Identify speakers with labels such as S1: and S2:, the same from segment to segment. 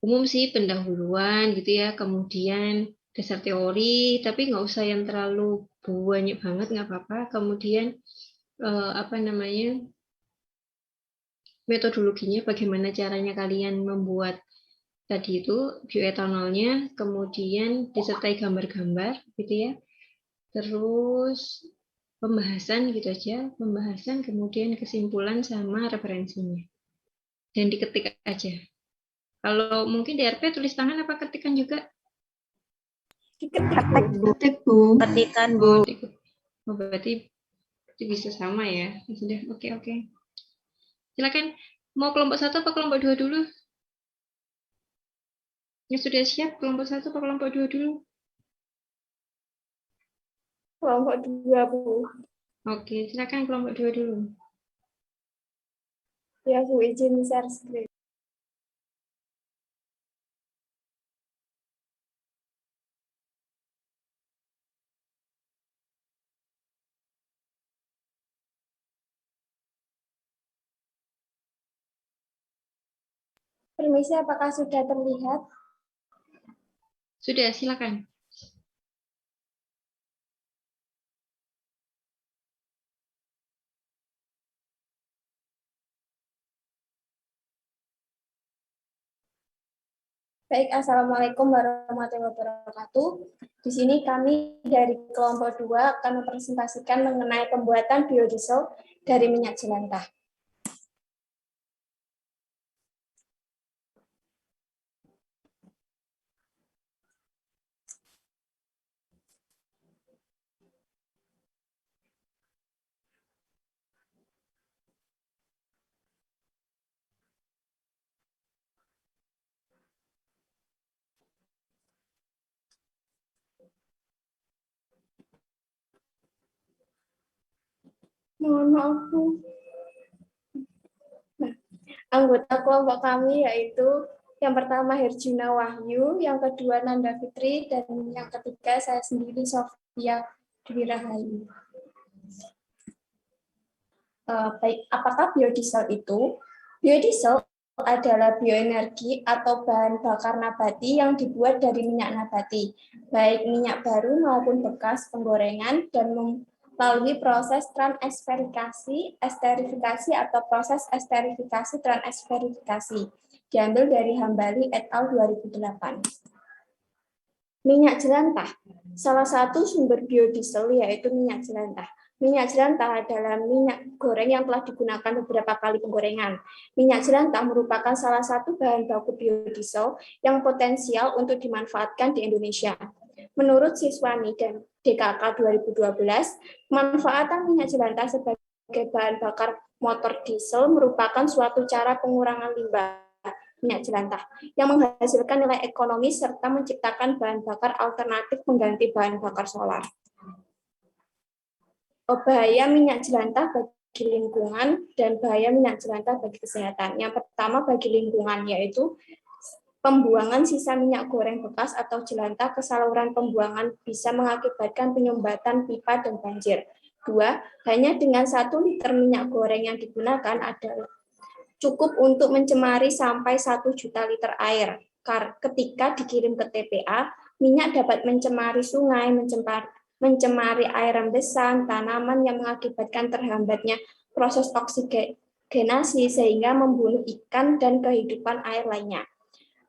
S1: umum sih pendahuluan gitu ya, kemudian dasar teori, tapi nggak usah yang terlalu banyak banget, nggak apa-apa. Kemudian apa namanya, metodologinya, bagaimana caranya kalian membuat tadi itu bioetanolnya, kemudian disertai gambar-gambar gitu ya. Terus pembahasan gitu aja, pembahasan kemudian kesimpulan sama referensinya. Dan diketik aja. Kalau mungkin DRP tulis tangan apa ketikan juga?
S2: Diketik, Bu.
S3: Ketik, Bu.
S2: Ketikan, Bu.
S1: Oh, berarti bisa sama ya. Sudah, oke. Silakan. Mau kelompok 1 apa kelompok 2 dulu? Yang sudah siap kelompok 1 apa kelompok 2 dulu?
S3: Kelompok 2, Bu.
S1: Oke, silakan kelompok 2 dulu.
S3: Ya, Bu, izin share screen. Permisi, apakah sudah terlihat?
S1: Sudah, silakan.
S3: Baik, Assalamualaikum warahmatullahi wabarakatuh. Di sini kami dari kelompok 2 akan mempresentasikan mengenai pembuatan biodiesel dari minyak jelantah. Mohon maaf, Bu. Nah, anggota kelompok kami yaitu yang pertama Herjuna Wahyu, yang kedua Nanda Fitri, dan yang ketiga saya sendiri Sofia Dwi Rahayu. Baik, apakah biodiesel itu? Biodiesel adalah bioenergi atau bahan bakar nabati yang dibuat dari minyak nabati, baik minyak baru maupun bekas penggorengan, dan melalui proses transesterifikasi, esterifikasi atau proses esterifikasi transesterifikasi, diambil dari Hambali et al. 2008. Minyak jelantah, salah satu sumber biodiesel yaitu minyak jelantah. Minyak jelantah adalah minyak goreng yang telah digunakan beberapa kali penggorengan. Minyak jelantah merupakan salah satu bahan baku biodiesel yang potensial untuk dimanfaatkan di Indonesia. Menurut Siswani dan DKK 2012, pemanfaatan minyak jelantah sebagai bahan bakar motor diesel merupakan suatu cara pengurangan limbah minyak jelantah yang menghasilkan nilai ekonomi serta menciptakan bahan bakar alternatif pengganti bahan bakar solar. Bahaya minyak jelantah bagi lingkungan dan bahaya minyak jelantah bagi kesehatan. Yang pertama bagi lingkungan yaitu pembuangan sisa minyak goreng bekas atau jelantah ke saluran pembuangan bisa mengakibatkan penyumbatan pipa dan banjir. 2. Hanya dengan 1 liter minyak goreng yang digunakan adalah cukup untuk mencemari sampai 1 juta liter air. Ketika dikirim ke TPA, minyak dapat mencemari sungai, mencemari air rembesan, tanaman yang mengakibatkan terhambatnya proses oksigenasi sehingga membunuh ikan dan kehidupan air lainnya.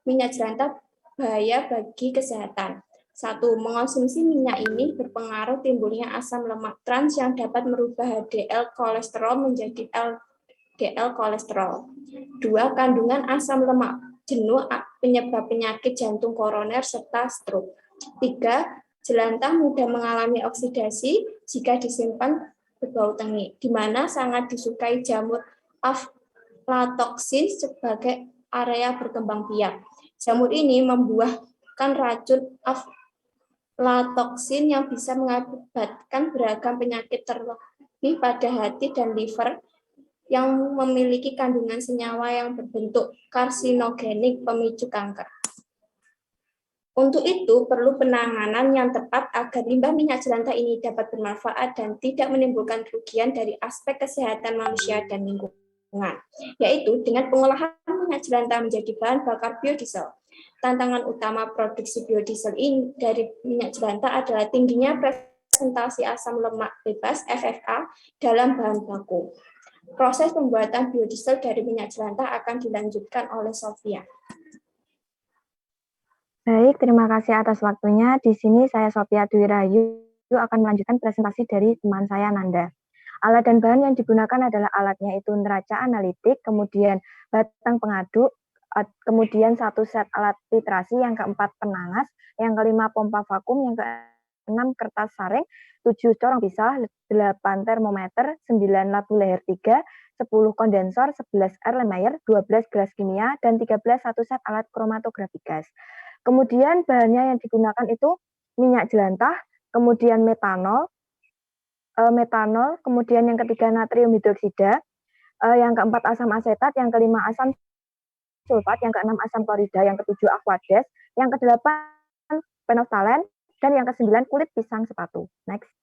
S3: Minyak jelantah bahaya bagi kesehatan. 1. Mengonsumsi minyak ini berpengaruh timbulnya asam lemak trans yang dapat merubah HDL kolesterol menjadi LDL kolesterol. 2. Kandungan asam lemak jenuh penyebab penyakit jantung koroner serta stroke. 3. Jelantah mudah mengalami oksidasi jika disimpan berbau tengi, di mana sangat disukai jamur aflatoksin sebagai area berkembang biak. Jamur ini membuahkan racun aflatoksin yang bisa mengakibatkan beragam penyakit terlebih pada hati dan liver yang memiliki kandungan senyawa yang berbentuk karsinogenik pemicu kanker. Untuk itu, perlu penanganan yang tepat agar limbah minyak jelantah ini dapat bermanfaat dan tidak menimbulkan kerugian dari aspek kesehatan manusia dan lingkungan, yaitu dengan pengolahan minyak jelantah menjadi bahan bakar biodiesel. Tantangan utama produksi biodiesel ini dari minyak jelantah adalah tingginya presentasi asam lemak bebas (FFA) dalam bahan baku. Proses pembuatan biodiesel dari minyak jelantah akan dilanjutkan oleh Sofia.
S2: Baik, terima kasih atas waktunya. Di sini saya Sofia Dwi Rahayu akan melanjutkan presentasi dari teman saya Nanda. Alat dan bahan yang digunakan adalah alatnya itu neraca analitik, kemudian batang pengaduk, kemudian 1 set alat titrasi, yang keempat penangas, yang kelima pompa vakum, yang keenam kertas saring, 7 corong pisah, 8 termometer, 9 labu leher 3, 10 kondensor, 11 Erlenmeyer, 12 gelas kimia, dan 13 1 set alat kromatografi gas. Kemudian bahannya yang digunakan itu minyak jelantah, kemudian metanol, kemudian yang ketiga natrium hidroksida, yang keempat asam asetat, yang kelima asam sulfat, yang keenam asam klorida, yang ketujuh aquades, yang kedelapan penoftalen, dan yang kesembilan kulit pisang sepatu. Next.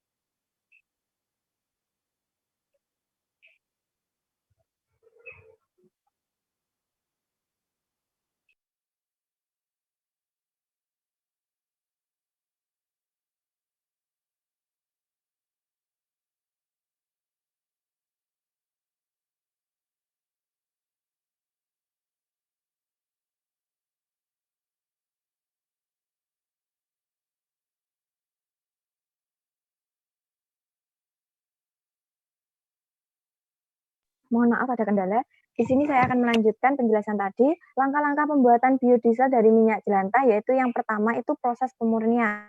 S2: Mohon maaf ada kendala. Di sini saya akan melanjutkan penjelasan tadi. Langkah-langkah pembuatan biodiesel dari minyak jelantah, yaitu yang pertama itu proses pemurnian.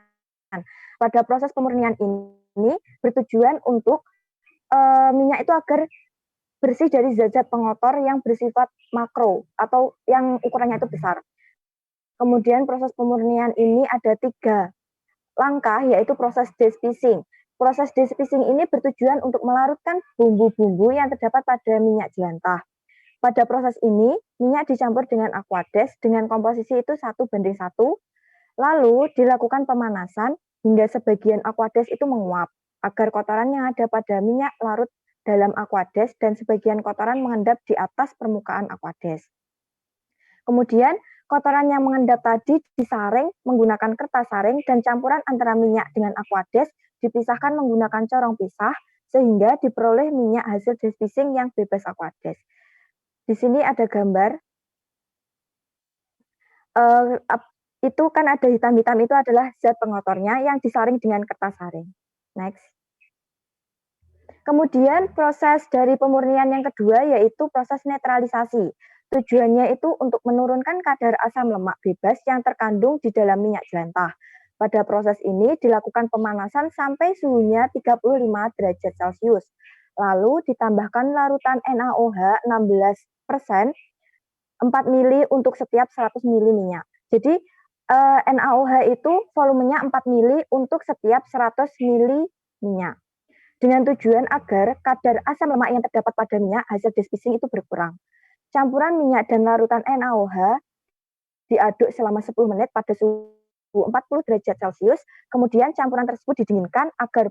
S2: Pada proses pemurnian ini bertujuan untuk minyak itu agar bersih dari zat-zat pengotor yang bersifat makro atau yang ukurannya itu besar. Kemudian proses pemurnian ini ada 3 langkah, yaitu proses despicing. Proses despicing ini bertujuan untuk melarutkan bumbu-bumbu yang terdapat pada minyak jelantah. Pada proses ini, minyak dicampur dengan aquades dengan komposisi itu 1:1, lalu dilakukan pemanasan hingga sebagian aquades itu menguap, agar kotoran yang ada pada minyak larut dalam aquades dan sebagian kotoran mengendap di atas permukaan aquades. Kemudian, kotoran yang mengendap tadi disaring menggunakan kertas saring dan campuran antara minyak dengan aquades dipisahkan menggunakan corong pisah sehingga diperoleh minyak hasil despicing yang bebas aquades. Di sini ada gambar. Itu kan ada hitam-hitam, itu adalah zat pengotornya yang disaring dengan kertas saring. Next. Kemudian proses dari pemurnian yang kedua yaitu proses netralisasi. Tujuannya itu untuk menurunkan kadar asam lemak bebas yang terkandung di dalam minyak jelantah. Pada proses ini dilakukan pemanasan sampai suhunya 35 derajat Celcius. Lalu ditambahkan larutan NaOH 16%, 4 mili untuk setiap 100 mili minyak. Jadi NaOH itu volumenya 4 mili untuk setiap 100 mili minyak. Dengan tujuan agar kadar asam lemak yang terdapat pada minyak hasil despicing itu berkurang. Campuran minyak dan larutan NaOH diaduk selama 10 menit pada suhu 40 derajat Celcius, kemudian campuran tersebut didinginkan agar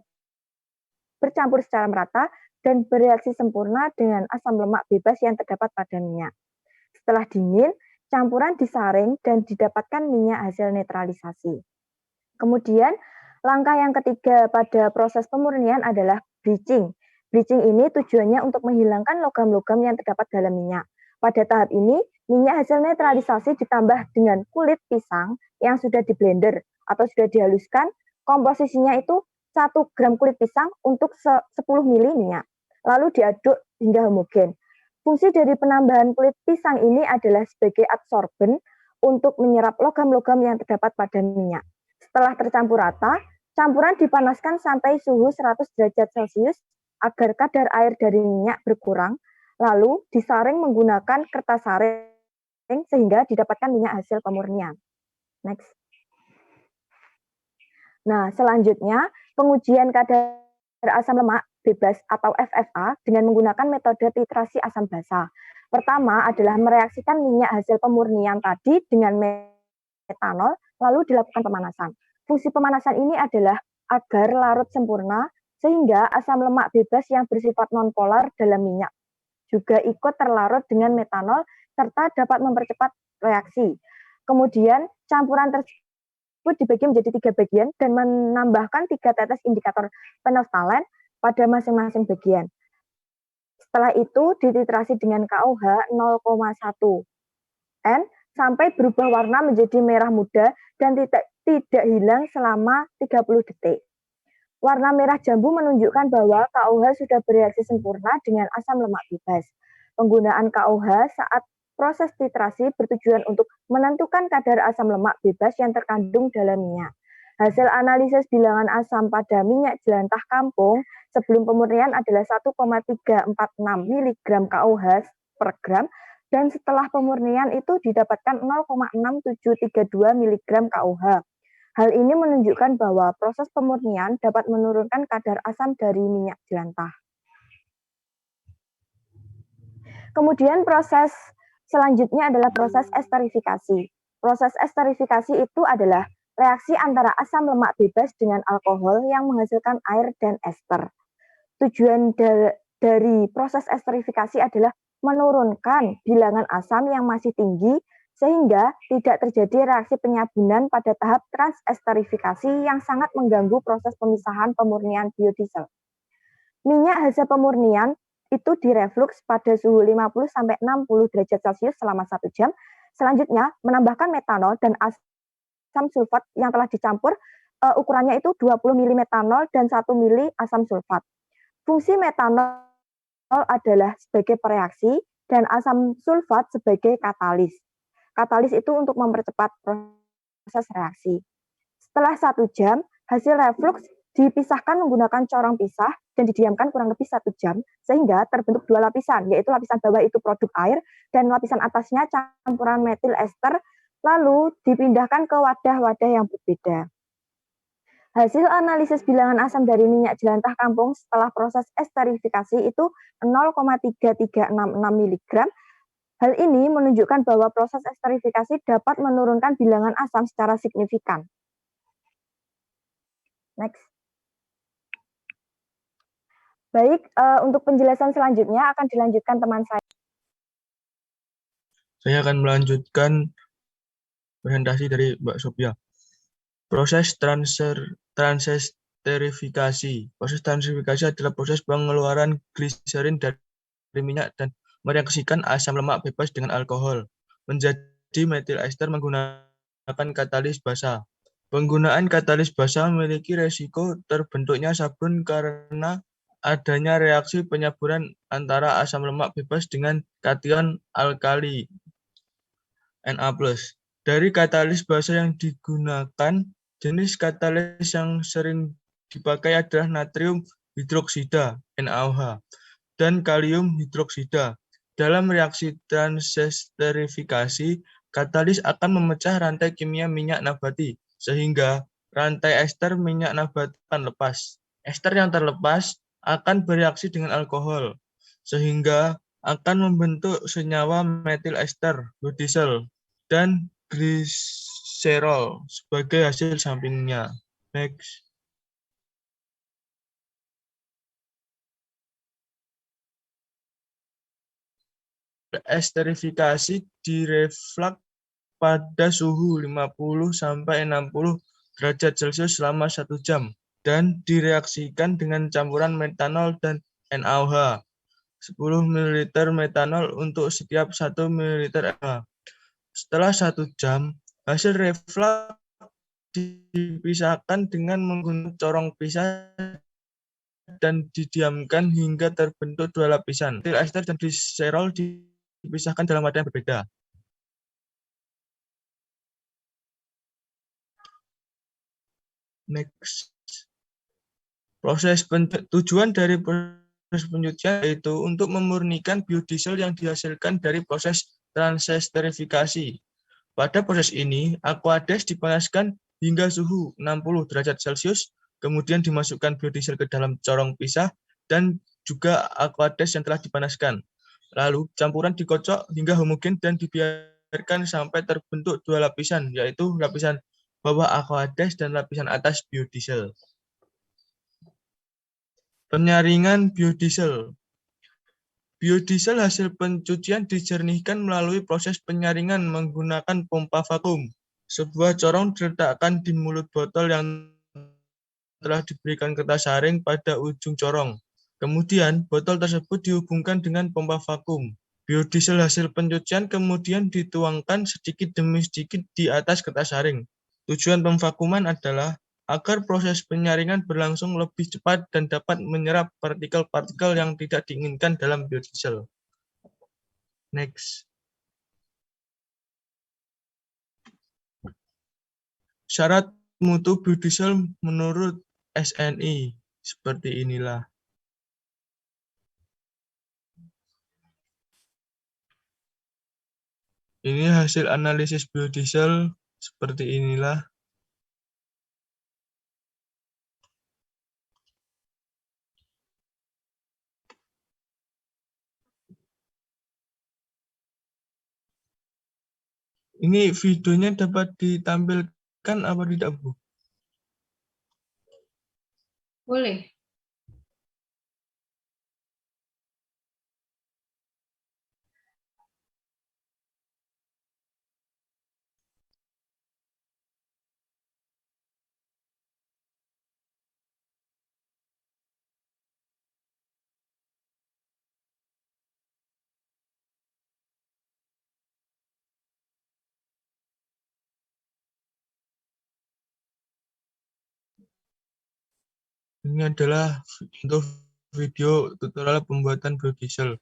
S2: bercampur secara merata dan bereaksi sempurna dengan asam lemak bebas yang terdapat pada minyak. Setelah dingin, campuran disaring dan didapatkan minyak hasil netralisasi. Kemudian, langkah yang ketiga pada proses pemurnian adalah bleaching. Bleaching ini tujuannya untuk menghilangkan logam-logam yang terdapat dalam minyak. Pada tahap ini, minyak hasil netralisasi ditambah dengan kulit pisang yang sudah di blender atau sudah dihaluskan. Komposisinya itu 1 gram kulit pisang untuk 10 mili minyak. Lalu diaduk hingga homogen. Fungsi dari penambahan kulit pisang ini adalah sebagai adsorben untuk menyerap logam-logam yang terdapat pada minyak. Setelah tercampur rata, campuran dipanaskan sampai suhu 100 derajat Celcius agar kadar air dari minyak berkurang, lalu disaring menggunakan kertas saring sehingga didapatkan minyak hasil pemurnian. Next. Nah, selanjutnya pengujian kadar asam lemak bebas atau FFA dengan menggunakan metode titrasi asam basa. Pertama adalah mereaksikan minyak hasil pemurnian tadi dengan metanol, lalu dilakukan pemanasan. Fungsi pemanasan ini adalah agar larut sempurna sehingga asam lemak bebas yang bersifat nonpolar dalam minyak juga ikut terlarut dengan metanol serta dapat mempercepat reaksi. Kemudian campuran tersebut dibagi menjadi 3 bagian dan menambahkan 3 tetes indikator phenolphthalein pada masing-masing bagian. Setelah itu dititrasi dengan KOH 0,1 N sampai berubah warna menjadi merah muda dan tidak hilang selama 30 detik. Warna merah jambu menunjukkan bahwa KOH sudah bereaksi sempurna dengan asam lemak bebas. Penggunaan KOH saat proses titrasi bertujuan untuk menentukan kadar asam lemak bebas yang terkandung dalam minyak. Hasil analisis bilangan asam pada minyak jelantah kampung sebelum pemurnian adalah 1,346 mg KOH per gram, dan setelah pemurnian itu didapatkan 0,6732 mg KOH. Hal ini menunjukkan bahwa proses pemurnian dapat menurunkan kadar asam dari minyak jelantah. Kemudian proses selanjutnya adalah proses esterifikasi. Proses esterifikasi itu adalah reaksi antara asam lemak bebas dengan alkohol yang menghasilkan air dan ester. Tujuan dari proses esterifikasi adalah menurunkan bilangan asam yang masih tinggi sehingga tidak terjadi reaksi penyabunan pada tahap transesterifikasi yang sangat mengganggu proses pemisahan pemurnian biodiesel. Minyak hasil pemurnian itu direflux pada suhu 50-60 derajat Celcius selama 1 jam. Selanjutnya, menambahkan metanol dan asam sulfat yang telah dicampur, ukurannya itu 20 ml metanol dan 1 ml asam sulfat. Fungsi metanol adalah sebagai pereaksi dan asam sulfat sebagai katalis. Katalis itu untuk mempercepat proses reaksi. Setelah 1 jam, hasil reflux dipisahkan menggunakan corong pisah dan didiamkan kurang lebih 1 jam, sehingga terbentuk 2 lapisan, yaitu lapisan bawah itu produk air, dan lapisan atasnya campuran metil ester, lalu dipindahkan ke wadah-wadah yang berbeda. Hasil analisis bilangan asam dari minyak jelantah kampung setelah proses esterifikasi itu 0,3366 mg. Hal ini menunjukkan bahwa proses esterifikasi dapat menurunkan bilangan asam secara signifikan. Next. Baik, untuk penjelasan selanjutnya akan dilanjutkan teman saya.
S4: Saya akan melanjutkan presentasi dari Mbak Sophia. Proses transesterifikasi. Proses transesterifikasi adalah proses pengeluaran gliserin dari minyak dan mereaksikan asam lemak bebas dengan alkohol menjadi metil ester menggunakan katalis basa. Penggunaan katalis basa memiliki resiko terbentuknya sabun karena adanya reaksi penyaburan antara asam lemak bebas dengan kation alkali Na+. Dari katalis basa yang digunakan, jenis katalis yang sering dipakai adalah natrium hidroksida (NaOH) dan kalium hidroksida. Dalam reaksi transesterifikasi, katalis akan memecah rantai kimia minyak nabati, sehingga rantai ester minyak nabati akan lepas. Ester yang terlepas akan bereaksi dengan alkohol, sehingga akan membentuk senyawa metil ester, biodiesel, dan gliserol sebagai hasil sampingnya. Next. Esterifikasi direflux pada suhu 50-60 derajat Celcius selama 1 jam dan direaksikan dengan campuran metanol dan NaOH. 10 ml metanol untuk setiap 1 ml NaOH. Setelah 1 jam, hasil reflux dipisahkan dengan menggunakan corong pisah dan didiamkan hingga terbentuk 2 lapisan. Metil ester dan gliserol dipisahkan dalam wadah yang berbeda. Next. Tujuan dari proses pencucian yaitu untuk memurnikan biodiesel yang dihasilkan dari proses transesterifikasi. Pada proses ini, Aquades dipanaskan hingga suhu 60 derajat Celcius, kemudian dimasukkan biodiesel ke dalam corong pisah dan juga Aquades yang telah dipanaskan. Lalu campuran dikocok hingga homogen dan dibiarkan sampai terbentuk 2 lapisan, yaitu lapisan bawah Aquades dan lapisan atas biodiesel. Penyaringan biodiesel. Biodiesel hasil pencucian dijernihkan melalui proses penyaringan menggunakan pompa vakum. Sebuah corong diletakkan di mulut botol yang telah diberikan kertas saring pada ujung corong. Kemudian, botol tersebut dihubungkan dengan pompa vakum. Biodiesel hasil pencucian kemudian dituangkan sedikit demi sedikit di atas kertas saring. Tujuan pemvakuman adalah agar proses penyaringan berlangsung lebih cepat dan dapat menyerap partikel-partikel yang tidak diinginkan dalam biodiesel. Next. Syarat mutu biodiesel menurut SNI seperti inilah. Ini hasil analisis biodiesel seperti inilah. Ini videonya dapat ditampilkan apa tidak, Bu?
S1: Boleh.
S4: Ini adalah untuk video tutorial pembuatan biodiesel.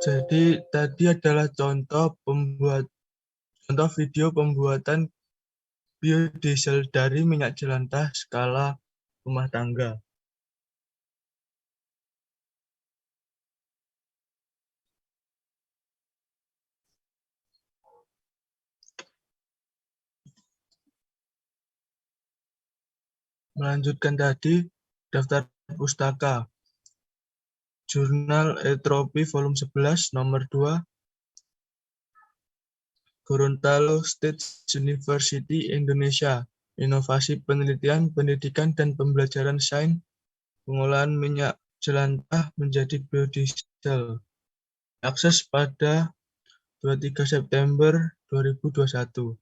S4: Jadi tadi adalah contoh pembuat Contoh video pembuatan biodiesel dari minyak jelantah skala rumah tangga. Melanjutkan tadi, daftar pustaka. Jurnal Entropi volume 11 nomor 2 Gorontalo State University Indonesia. Inovasi penelitian, pendidikan, dan pembelajaran sains pengolahan minyak jelantah menjadi biodiesel. Akses pada 23 September 2021.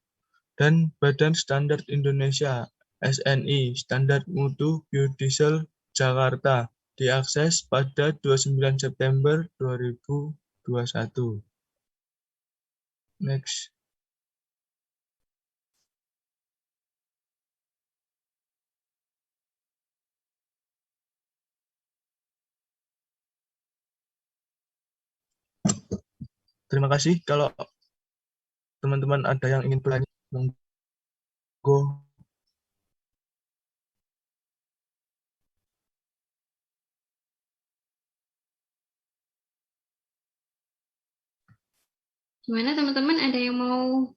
S4: Dan Badan Standar Indonesia SNI Standar Mutu Biodiesel Jakarta diakses pada 29 September 2021. Next. Terima kasih. Kalau teman-teman ada yang ingin bertanya, monggo.
S1: Gimana teman-teman, ada yang mau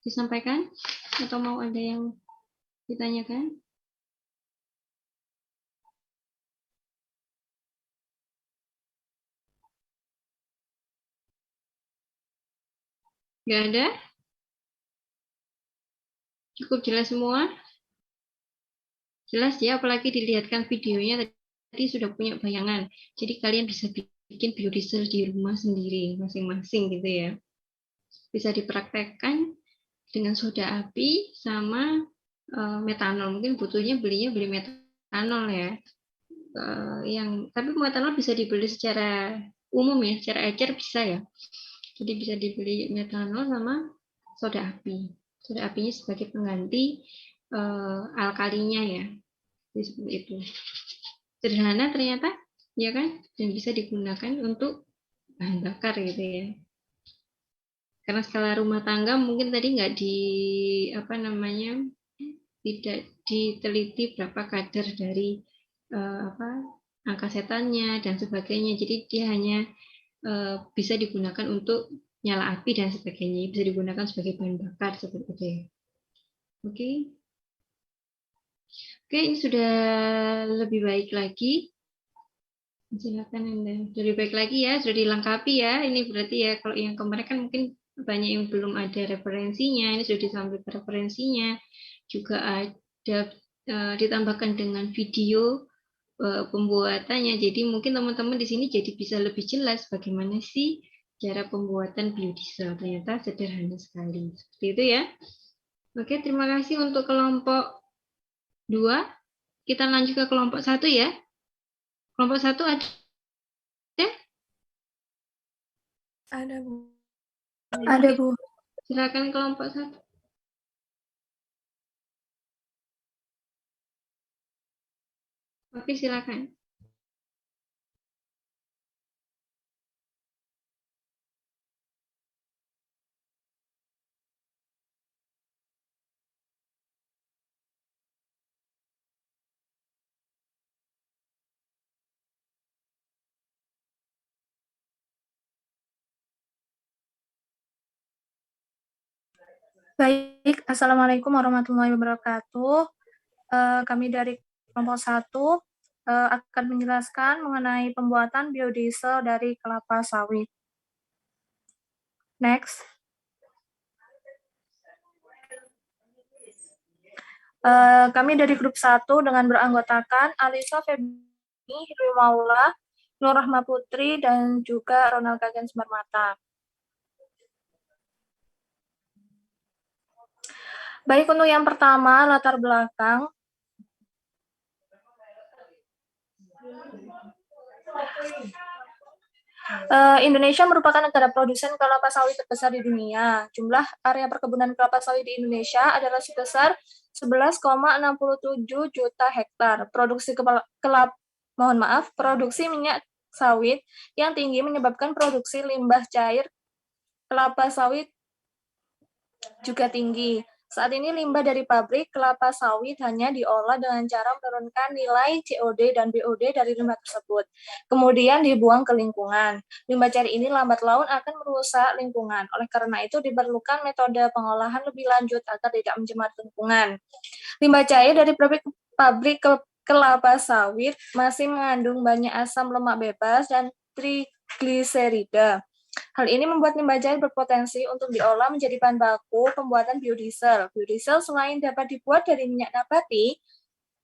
S1: disampaikan atau mau ada yang ditanyakan? Nggak ada? Cukup jelas semua? Jelas ya, apalagi dilihatkan videonya tadi sudah punya bayangan. Jadi kalian bisa bikin biodiesel di rumah sendiri, masing-masing gitu ya. Bisa dipraktekkan dengan soda api sama metanol. Mungkin butuhnya beli metanol ya. Tapi metanol bisa dibeli secara umum ya, secara ecer bisa ya. Jadi bisa dibeli metanol sama soda api. Soda apinya sebagai pengganti alkalinya ya. Jadi seperti itu. Sederhana ternyata, ya kan? Dan bisa digunakan untuk bahan bakar gitu ya. Karena skala rumah tangga mungkin tadi nggak tidak diteliti berapa kadar dari angka setannya dan sebagainya. Jadi dia hanya bisa digunakan untuk nyala api dan sebagainya, bisa digunakan sebagai bahan bakar seperti itu. Oke. Oke, ini sudah lebih baik lagi. Silakan Anda. Sudah lebih baik lagi ya, sudah dilengkapi ya. Ini berarti ya kalau yang kemarin kan mungkin banyak yang belum ada referensinya, ini sudah disampaikan referensinya. Juga ada ditambahkan dengan video pembuatannya. Jadi mungkin teman-teman di sini jadi bisa lebih jelas bagaimana sih cara pembuatan biodiesel. Ternyata sederhana sekali. Seperti itu ya. Oke, terima kasih untuk kelompok 2. Kita lanjut ke kelompok 1 ya. Kelompok 1 ada?
S3: Ada, Bu.
S1: Ada, Bu. Silakan kelompok 1. Oke, silakan.
S5: Baik, Assalamualaikum warahmatullahi wabarakatuh. Kami dari kelompok 1 akan menjelaskan mengenai pembuatan biodiesel dari kelapa sawit. Next. Kami dari grup 1 dengan beranggotakan Alisa Febri, Hidri Maula, Nur Rahma Putri, dan juga Ronald Kagen Sumarmata. Baik, untuk yang pertama, latar belakang. Indonesia merupakan negara produsen kelapa sawit terbesar di dunia. Jumlah area perkebunan kelapa sawit di Indonesia adalah sebesar 11,67 juta hektar. Produksi minyak sawit yang tinggi menyebabkan produksi limbah cair kelapa sawit juga tinggi. Saat ini limbah dari pabrik kelapa sawit hanya diolah dengan cara menurunkan nilai COD dan BOD dari limbah tersebut. Kemudian dibuang ke lingkungan. Limbah cair ini lambat laun akan merusak lingkungan. Oleh karena itu diperlukan metode pengolahan lebih lanjut agar tidak mencemari lingkungan. Limbah cair dari pabrik kelapa sawit masih mengandung banyak asam lemak bebas dan trigliserida. Hal ini membuat limbah cair berpotensi untuk diolah menjadi bahan baku pembuatan biodiesel. Biodiesel selain dapat dibuat dari minyak nabati,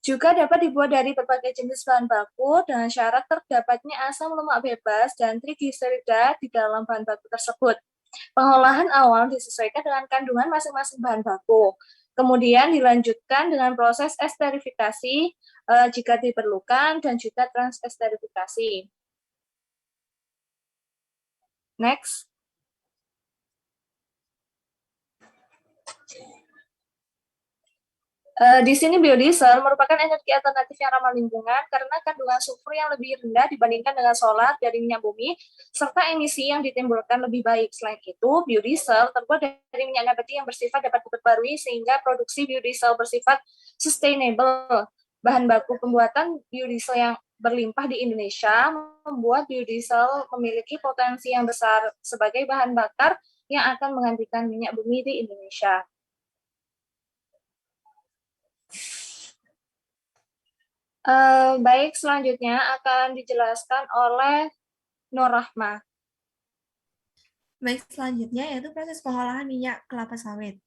S5: juga dapat dibuat dari berbagai jenis bahan baku dengan syarat terdapatnya asam lemak bebas dan trigliserida di dalam bahan baku tersebut. Pengolahan awal disesuaikan dengan kandungan masing-masing bahan baku. Kemudian dilanjutkan dengan proses esterifikasi jika diperlukan dan juga transesterifikasi. Next. Di sini biodiesel merupakan energi alternatif yang ramah lingkungan karena kandungan sulfur yang lebih rendah dibandingkan dengan solar dari minyak bumi, serta emisi yang ditimbulkan lebih baik. Selain itu, biodiesel terbuat dari minyak nabati yang bersifat dapat diperbarui sehingga produksi biodiesel bersifat sustainable. Bahan baku pembuatan biodiesel yang berlimpah di Indonesia membuat biodiesel memiliki potensi yang besar sebagai bahan bakar yang akan menggantikan minyak bumi di Indonesia. Baik, selanjutnya akan dijelaskan oleh Nur Rahma.
S6: Baik, selanjutnya yaitu proses pengolahan minyak kelapa sawit.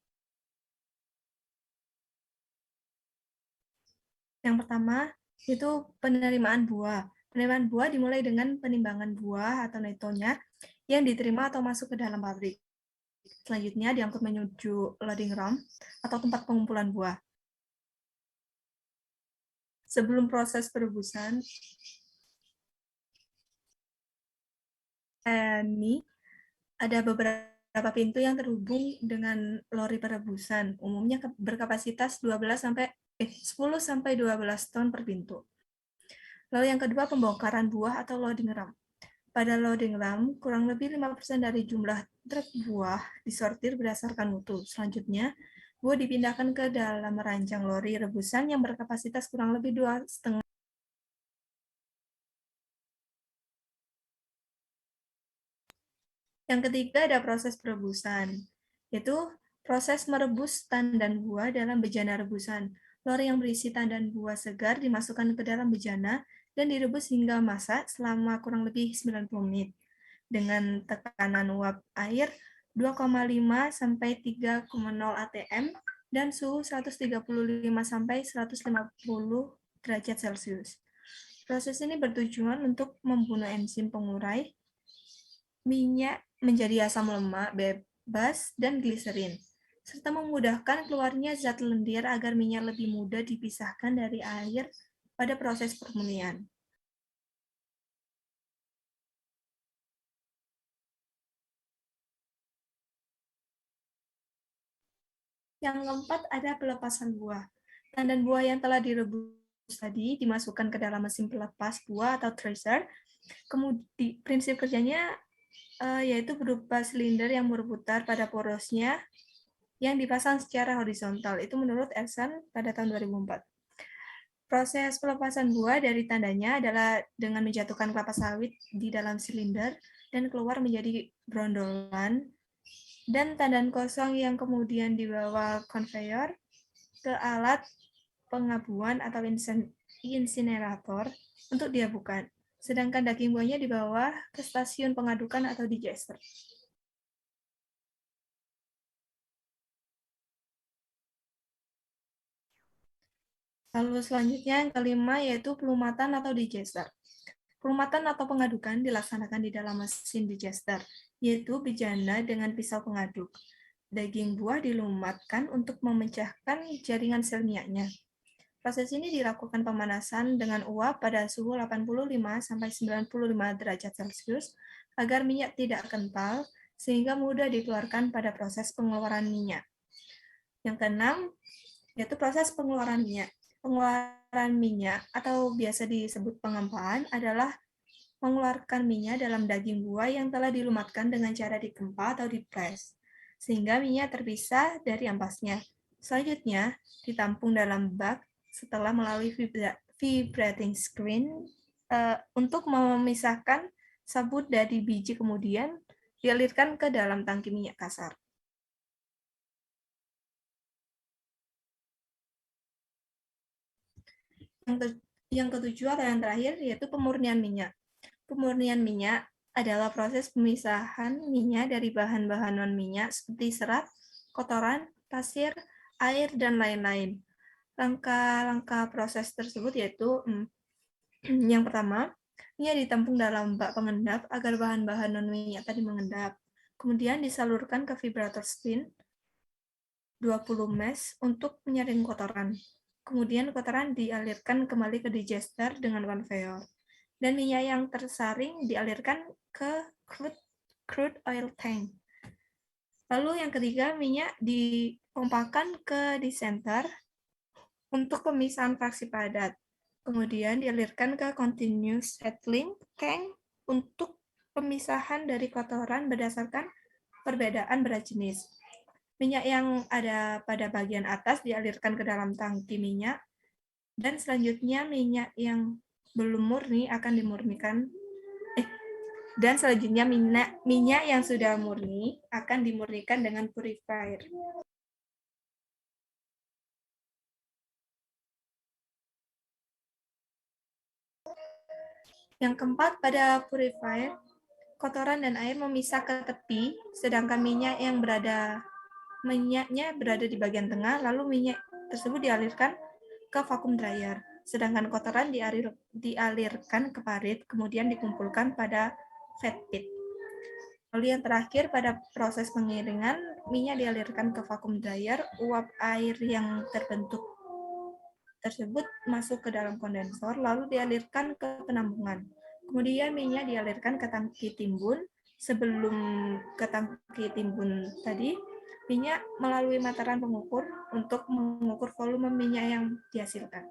S6: Yang pertama, itu penerimaan buah. Penerimaan buah dimulai dengan penimbangan buah atau netonya yang diterima atau masuk ke dalam pabrik. Selanjutnya diangkut menuju loading room atau tempat pengumpulan buah. Sebelum proses perebusan, ini ada beberapa pintu yang terhubung dengan lori perebusan, umumnya berkapasitas 10-12 ton per pintu. Lalu yang kedua, pembongkaran buah atau loading room. Pada loading room, kurang lebih 5% dari jumlah truk buah disortir berdasarkan mutu. Selanjutnya, buah dipindahkan ke dalam ranjang lori rebusan yang berkapasitas kurang lebih 2,5. Yang ketiga ada proses perebusan, yaitu proses merebus tandan buah dalam bejana rebusan. Lori yang berisi tandan buah segar dimasukkan ke dalam bejana dan direbus hingga masak selama kurang lebih 90 menit dengan tekanan uap air 2,5 sampai 3,0 atm dan suhu 135 sampai 150 derajat Celcius. Proses ini bertujuan untuk membunuh enzim pengurai minyak menjadi asam lemak bebas dan gliserin, serta memudahkan keluarnya zat lendir agar minyak lebih mudah dipisahkan dari air pada proses pemurnian. Yang keempat ada pelepasan buah. Tandan buah yang telah direbus tadi dimasukkan ke dalam mesin pelepas buah atau thresher. Kemudian prinsip kerjanya yaitu berupa silinder yang berputar pada porosnya yang dipasang secara horizontal. Itu menurut Ersan pada tahun 2004. Proses pelepasan buah dari tandanya adalah dengan menjatuhkan kelapa sawit di dalam silinder dan keluar menjadi brondolan, dan tandan kosong yang kemudian dibawa konveyor ke alat pengabuan atau insinerator untuk diabukan. Sedangkan daging buahnya dibawa ke stasiun pengadukan atau digester. Lalu selanjutnya yang kelima yaitu pelumatan atau digester. Pelumatan atau pengadukan dilaksanakan di dalam mesin digester, yaitu bejana dengan pisau pengaduk. Daging buah dilumatkan untuk memecahkan jaringan sel minyaknya. Proses ini dilakukan pemanasan dengan uap pada suhu 85-95 derajat Celcius agar minyak tidak kental sehingga mudah dikeluarkan pada proses pengeluaran minyak. Yang keenam, yaitu proses pengeluaran minyak. Pengeluaran minyak atau biasa disebut pengampaan adalah mengeluarkan minyak dalam daging buah yang telah dilumatkan dengan cara ditempa atau dipres. sehingga minyak terpisah dari ampasnya. Selanjutnya, ditampung dalam bak setelah melalui vibrating screen untuk memisahkan sabut dari biji, kemudian dialirkan ke dalam tangki minyak kasar. Yang ketujuh atau yang terakhir yaitu pemurnian minyak. Pemurnian minyak adalah proses pemisahan minyak dari bahan-bahan non-minyak seperti serat, kotoran, pasir, air, dan lain-lain. Langkah-langkah proses tersebut yaitu yang pertama, minyak ditampung dalam bak pengendap agar bahan-bahan non-minyak tadi mengendap. Kemudian disalurkan ke vibrator spin 20 mesh untuk menyaring kotoran. Kemudian kotoran dialirkan kembali ke digester dengan konveyor. Dan minyak yang tersaring dialirkan ke crude oil tank. Lalu yang ketiga, minyak dipompakan ke disenter untuk pemisahan fraksi padat. Kemudian dialirkan ke continuous settling tank untuk pemisahan dari kotoran berdasarkan perbedaan berat jenis. Minyak yang ada pada bagian atas dialirkan ke dalam tangki minyak, dan selanjutnya minyak yang belum murni akan dimurnikan. Dan selanjutnya minyak yang sudah murni akan dimurnikan dengan purifier. Yang keempat, pada purifier, kotoran dan air memisah ke tepi, sedangkan minyaknya berada di bagian tengah, lalu minyak tersebut dialirkan ke vacuum dryer, sedangkan kotoran dialirkan ke parit, kemudian dikumpulkan pada fat pit. Lalu yang terakhir, pada proses pengiringan, minyak dialirkan ke vacuum dryer, uap air yang terbentuk tersebut masuk ke dalam kondensor, lalu dialirkan ke penampungan. Kemudian minyak dialirkan ke tangki timbun. Sebelum ke tangki timbun tadi, minyak melalui meteran pengukur untuk mengukur volume minyak yang dihasilkan.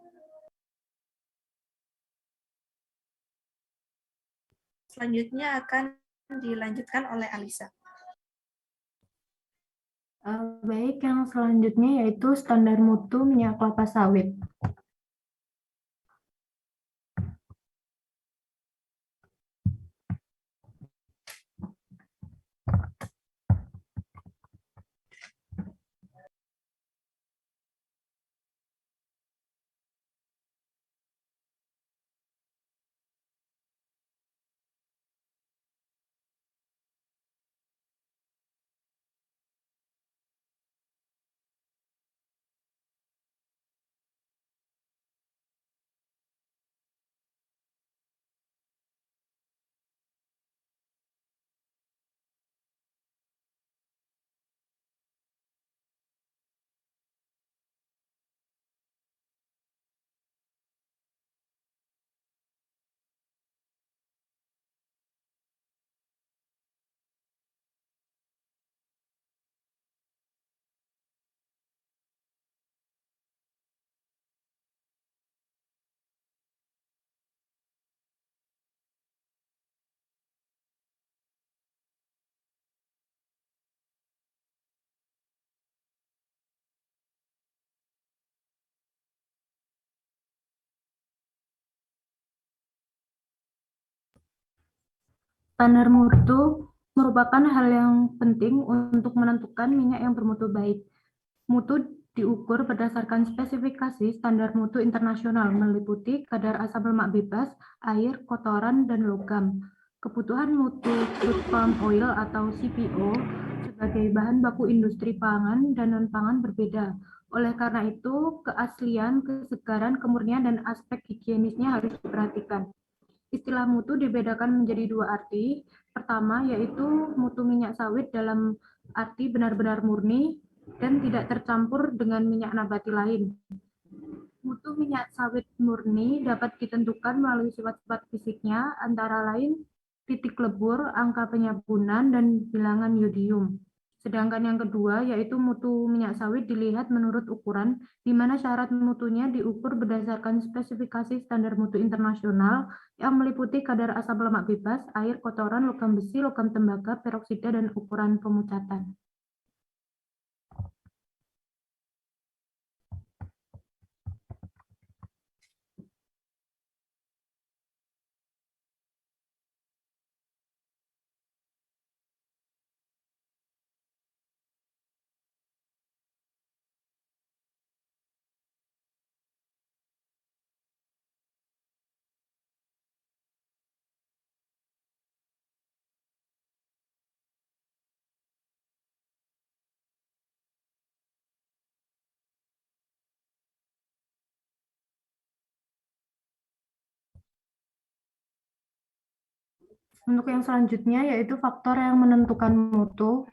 S6: Selanjutnya akan dilanjutkan oleh Alisa.
S7: Baik, yang selanjutnya yaitu standar mutu minyak kelapa sawit. Standar mutu merupakan hal yang penting untuk menentukan minyak yang bermutu baik. Mutu diukur berdasarkan spesifikasi standar mutu internasional, meliputi kadar asam lemak bebas, air, kotoran, dan logam. Kebutuhan mutu crude palm oil atau CPO sebagai bahan baku industri pangan dan non-pangan berbeda. Oleh karena itu, keaslian, kesegaran, kemurnian, dan aspek higienisnya harus diperhatikan. Istilah mutu dibedakan menjadi dua arti. Pertama, yaitu mutu minyak sawit dalam arti benar-benar murni dan tidak tercampur dengan minyak nabati lain. Mutu minyak sawit murni dapat ditentukan melalui sifat-sifat fisiknya, antara lain titik lebur, angka penyabunan, dan bilangan yodium. Sedangkan yang kedua, yaitu mutu minyak sawit dilihat menurut ukuran, di mana syarat mutunya diukur berdasarkan spesifikasi standar mutu internasional yang meliputi kadar asam lemak bebas, air, kotoran, logam besi, logam tembaga, peroksida, dan ukuran pemucatan. Untuk yang selanjutnya yaitu faktor yang menentukan mutu.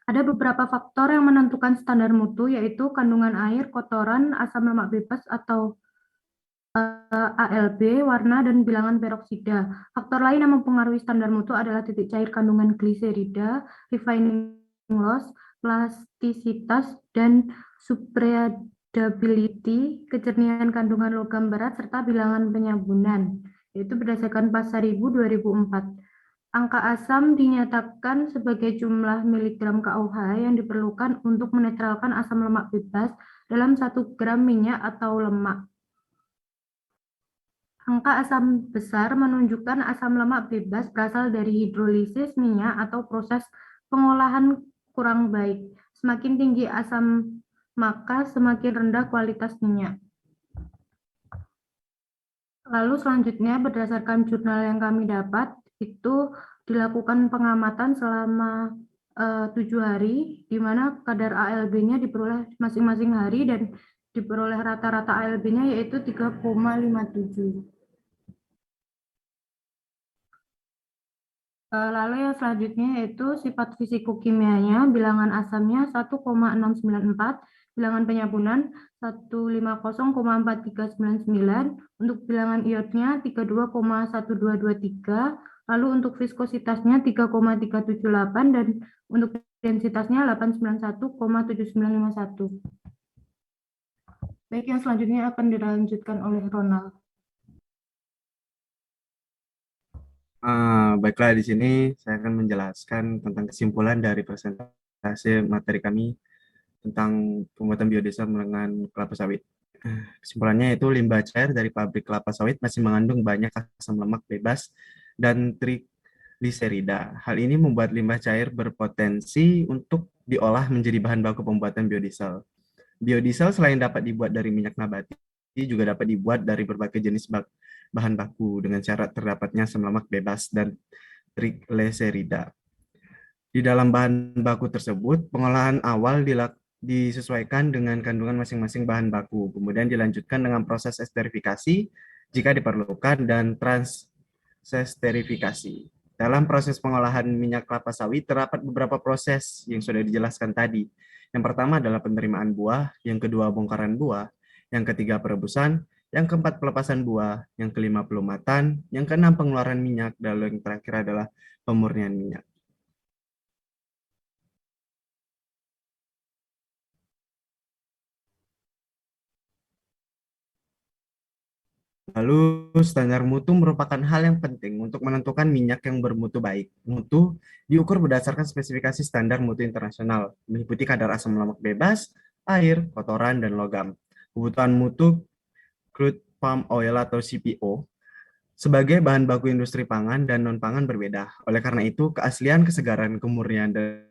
S7: Ada beberapa faktor yang menentukan standar mutu, yaitu kandungan air, kotoran, asam lemak bebas atau ALB, warna, dan bilangan peroksida. Faktor lain yang mempengaruhi standar mutu adalah titik cair kandungan gliserida, refining loss, plastisitas, dan supredability, kejernihan kandungan logam berat, serta bilangan penyabunan, yaitu berdasarkan Pasaribu 2004. Angka asam dinyatakan sebagai jumlah miligram KUH yang diperlukan untuk menetralkan asam lemak bebas dalam 1 gram minyak atau lemak. Angka asam besar menunjukkan asam lemak bebas berasal dari hidrolisis minyak atau proses pengolahan kurang baik. Semakin tinggi asam, maka semakin rendah kualitas minyak. Lalu selanjutnya berdasarkan jurnal yang kami dapat, itu dilakukan pengamatan selama 7 hari, di mana kadar ALB-nya diperoleh masing-masing hari dan diperoleh rata-rata ALB-nya yaitu 3,57. Lalu yang selanjutnya yaitu sifat fisikokimianya, bilangan asamnya 1,694, bilangan penyabunan 150,4399, untuk bilangan iodnya 32,1223, lalu untuk viskositasnya 3,378, dan untuk densitasnya 891,7951. Baik, yang selanjutnya akan dilanjutkan oleh Ronald.
S8: Baiklah, di sini saya akan menjelaskan tentang kesimpulan dari presentasi materi kami tentang pembuatan biodiesel dengan kelapa sawit. Kesimpulannya yaitu limbah cair dari pabrik kelapa sawit masih mengandung banyak asam lemak bebas dan trigliserida. Hal ini membuat limbah cair berpotensi untuk diolah menjadi bahan baku pembuatan biodiesel. Biodiesel selain dapat dibuat dari minyak nabati, juga dapat dibuat dari berbagai jenis bahan baku dengan syarat terdapatnya asam lemak bebas dan trigliserida. Di dalam bahan baku tersebut, pengolahan awal disesuaikan dengan kandungan masing-masing bahan baku, kemudian dilanjutkan dengan proses esterifikasi jika diperlukan dan transesterifikasi. Dalam proses pengolahan minyak kelapa sawit terdapat beberapa proses yang sudah dijelaskan tadi. Yang pertama adalah penerimaan buah, yang kedua bongkaran buah, yang ketiga perebusan, yang keempat pelepasan buah, yang kelima pelumatan, yang keenam pengeluaran minyak, dan yang terakhir adalah pemurnian minyak. Lalu, standar mutu merupakan hal yang penting untuk menentukan minyak yang bermutu baik. Mutu diukur berdasarkan spesifikasi standar mutu internasional, meliputi kadar asam lemak bebas, air, kotoran, dan logam. Kebutuhan mutu crude palm oil atau CPO sebagai bahan baku industri pangan dan non-pangan berbeda. Oleh karena itu, keaslian, kesegaran, kemurnian, dan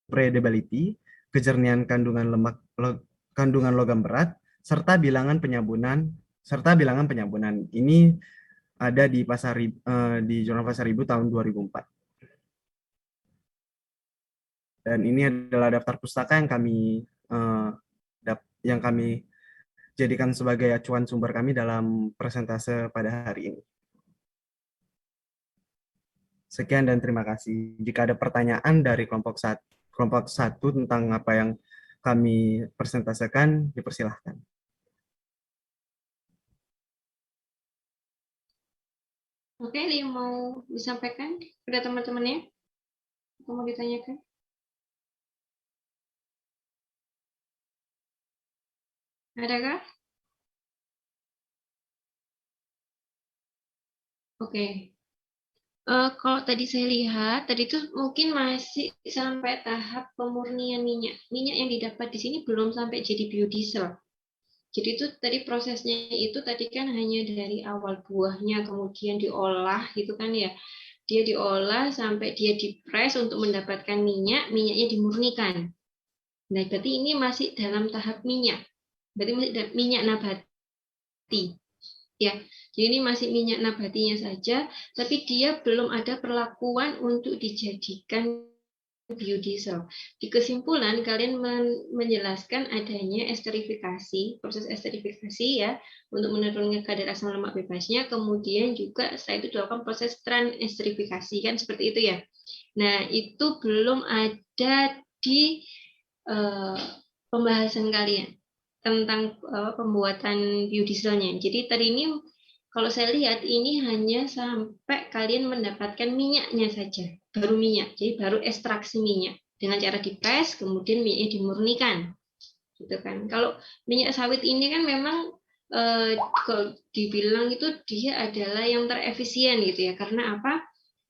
S8: predability, kejernihan kandungan logam berat, serta bilangan penyabunan Ini ada di Jurnal Pasaribu tahun 2004. Dan ini adalah daftar pustaka yang kami jadikan sebagai acuan sumber kami dalam presentase pada hari ini. Sekian dan terima kasih. Jika ada pertanyaan dari kelompok satu tentang apa yang kami presentasikan, dipersilahkan.
S1: Oke, ada yang mau disampaikan pada teman-temannya? Atau mau ditanyakan? Adakah? Oke. Kalau tadi saya lihat, tadi itu mungkin masih sampai tahap pemurnian minyak. Minyak yang didapat di sini belum sampai jadi biodiesel. Jadi itu tadi prosesnya itu tadi kan hanya dari awal buahnya kemudian diolah gitu kan ya. Dia diolah sampai dia dipres untuk mendapatkan minyak, minyaknya dimurnikan. Nah, berarti ini masih dalam tahap minyak. Berarti masih minyak nabati. Ya, jadi ini masih minyak nabatinya saja, tapi dia belum ada perlakuan untuk dijadikan biodiesel. Di kesimpulan, kalian menjelaskan adanya esterifikasi, proses esterifikasi ya, untuk menurunkan kadar asam lemak bebasnya, kemudian juga setelah itu dilakukan proses transesterifikasi, kan seperti itu ya. Nah, itu belum ada di pembahasan kalian tentang pembuatan biodieselnya. Jadi tadi ini kalau saya lihat ini hanya sampai kalian mendapatkan minyaknya saja, baru minyak, jadi baru ekstraksi minyak dengan cara dipres, kemudian minyaknya dimurnikan, gitu kan. Kalau minyak sawit ini kan memang kalau dibilang itu dia adalah yang terefisien gitu ya, karena apa?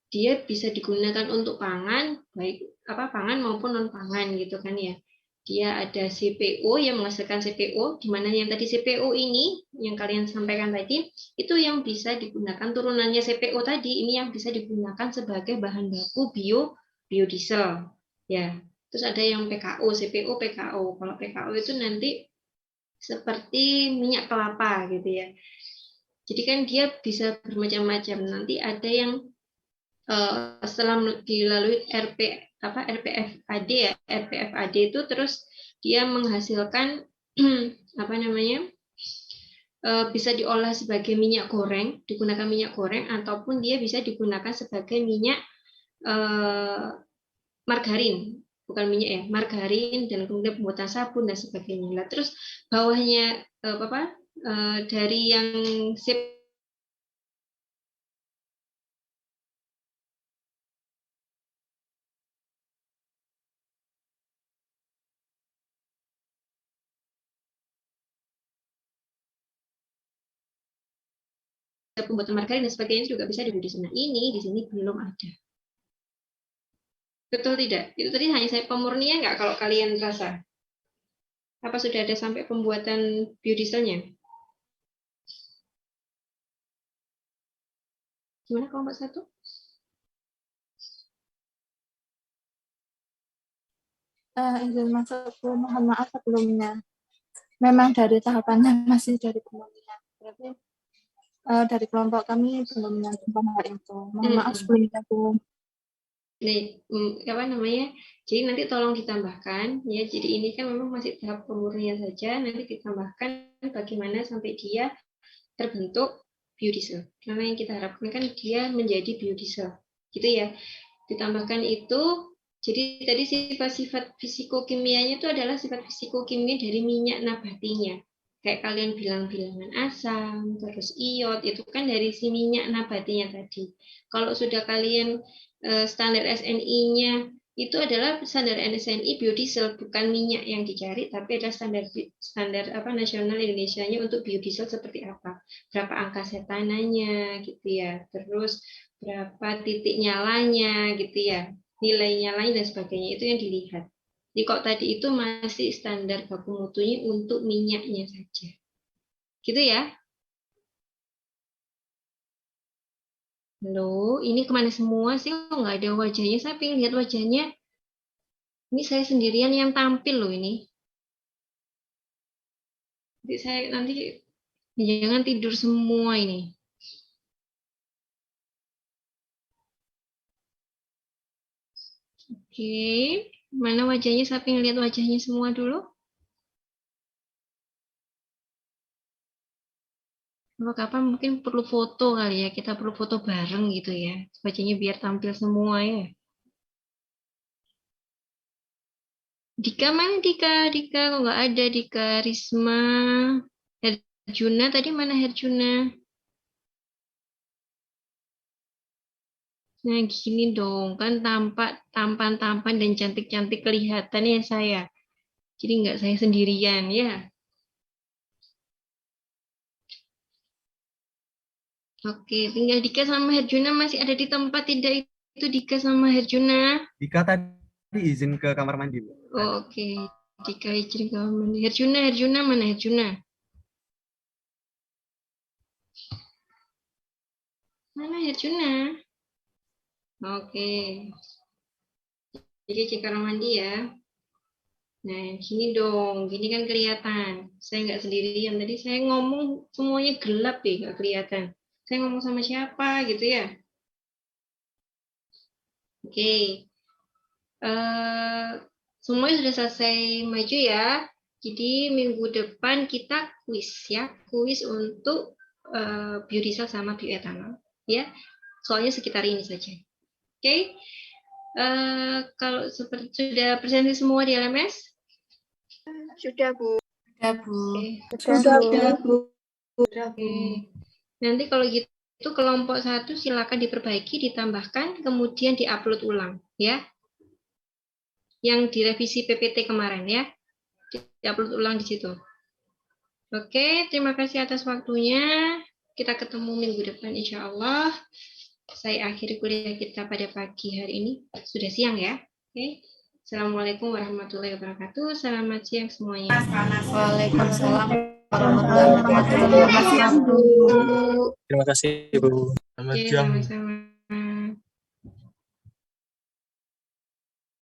S1: Dia bisa digunakan untuk pangan, baik pangan maupun non pangan gitu kan ya. Dia ada CPO yang menghasilkan CPO, di mana yang tadi CPO ini yang kalian sampaikan tadi itu yang bisa digunakan turunannya CPO tadi ini yang bisa digunakan sebagai bahan baku biodiesel ya. Terus ada yang PKO, CPO, PKO. Kalau PKO itu nanti seperti minyak kelapa gitu ya. Jadi kan dia bisa bermacam-macam. Nanti ada yang setelah dilalui RPFAD ya, RPFAD itu terus dia menghasilkan bisa diolah sebagai minyak goreng, digunakan minyak goreng, ataupun dia bisa digunakan sebagai minyak margarin, bukan minyak ya, margarin, dan kemudian pembuatan sabun dan sebagainya. Nah, terus bawahnya dari yang pembuatan margarin dan sebagainya juga bisa dibiodiesel. Nah, ini di sini belum ada. Betul tidak? Itu tadi hanya saya pemurnian nggak kalau kalian rasa? Apa sudah ada sampai pembuatan biodieselnya? Gimana kelompok 1?
S5: Izin masuk, mohon maaf sebelumnya. Memang dari tahapannya masih dari pemurnian. Berarti dari kelompok kami belum menyampaikan hal itu. Mohon maaf sebelumnya, Bu.
S1: Nih, jadi nanti tolong ditambahkan ya. Jadi ini kan memang masih tahap pemurnian saja. Nanti ditambahkan bagaimana sampai dia terbentuk biodiesel. Karena yang kita harapkan kan dia menjadi biodiesel, gitu ya. Ditambahkan itu. Jadi tadi sifat-sifat fisikokimianya itu adalah sifat fisikokimia dari minyak nabatinya. Kayak kalian bilang-bilangan asam, terus iod, itu kan dari si minyak nabatinya tadi. Kalau sudah kalian standar SNI-nya itu adalah standar SNI biodiesel, bukan minyak yang dicari, tapi ada standar nasional Indonesianya untuk biodiesel seperti apa, berapa angka setananya gitu ya, terus berapa titik nyalanya gitu ya, nilainya lain dan sebagainya, itu yang dilihat. Jadi kok tadi itu masih standar baku mutunya untuk minyaknya saja. Gitu ya. Halo, ini kemana semua sih? Kok nggak ada wajahnya? Saya pengen lihat wajahnya. Ini saya sendirian yang tampil loh ini. Nanti jangan tidur semua ini. Oke, mana wajahnya? Saya pengen lihat wajahnya semua dulu. Kalau kapan mungkin perlu foto kali ya, kita perlu foto bareng gitu ya, wajahnya biar tampil semua ya. Dika mana Dika? Dika kok nggak ada Dika, Risma, Herjuna tadi mana Herjuna? Nah gini dong, kan tampan-tampan dan cantik-cantik kelihatan ya saya. Jadi nggak saya sendirian ya. Oke, tinggal Dika sama Herjuna masih ada di tempat tidak itu Dika sama Herjuna?
S8: Dika tadi izin ke kamar mandi, Bu.
S1: Oh, oke. Dika izin ke kamar mandi. Herjuna mana Herjuna? Mana Herjuna? Oke. Jadi cek kamar mandi ya. Nah, gini dong, gini kan kelihatan. Saya nggak sendirian. Tadi saya ngomong semuanya gelap deh, nggak kelihatan. Saya ngomong sama siapa gitu ya? Oke. Semuanya sudah selesai maju ya. Jadi minggu depan kita kuis ya, kuis untuk biodiesel sama bioetanol ya. Soalnya sekitar ini saja. Oke. Kalau seperti sudah presentasi semua di LMS?
S3: Sudah, Bu.
S5: Sudah, Bu.
S3: Sudah, Bu.
S1: Oke. Nanti kalau gitu kelompok 1 silakan diperbaiki, ditambahkan, kemudian diupload ulang ya. Yang direvisi PPT kemarin ya. Diupload ulang di situ. Oke, terima kasih atas waktunya. Kita ketemu minggu depan insya Allah. Saya akhiri kuliah kita pada pagi hari ini. Sudah siang ya. Oke. Assalamualaikum warahmatullahi wabarakatuh. Selamat siang semuanya.
S5: Waalaikumsalam warahmatullahi wabarakatuh.
S4: Terima kasih, Bu. Selamat
S1: Oke,
S4: siang.
S1: sama-sama.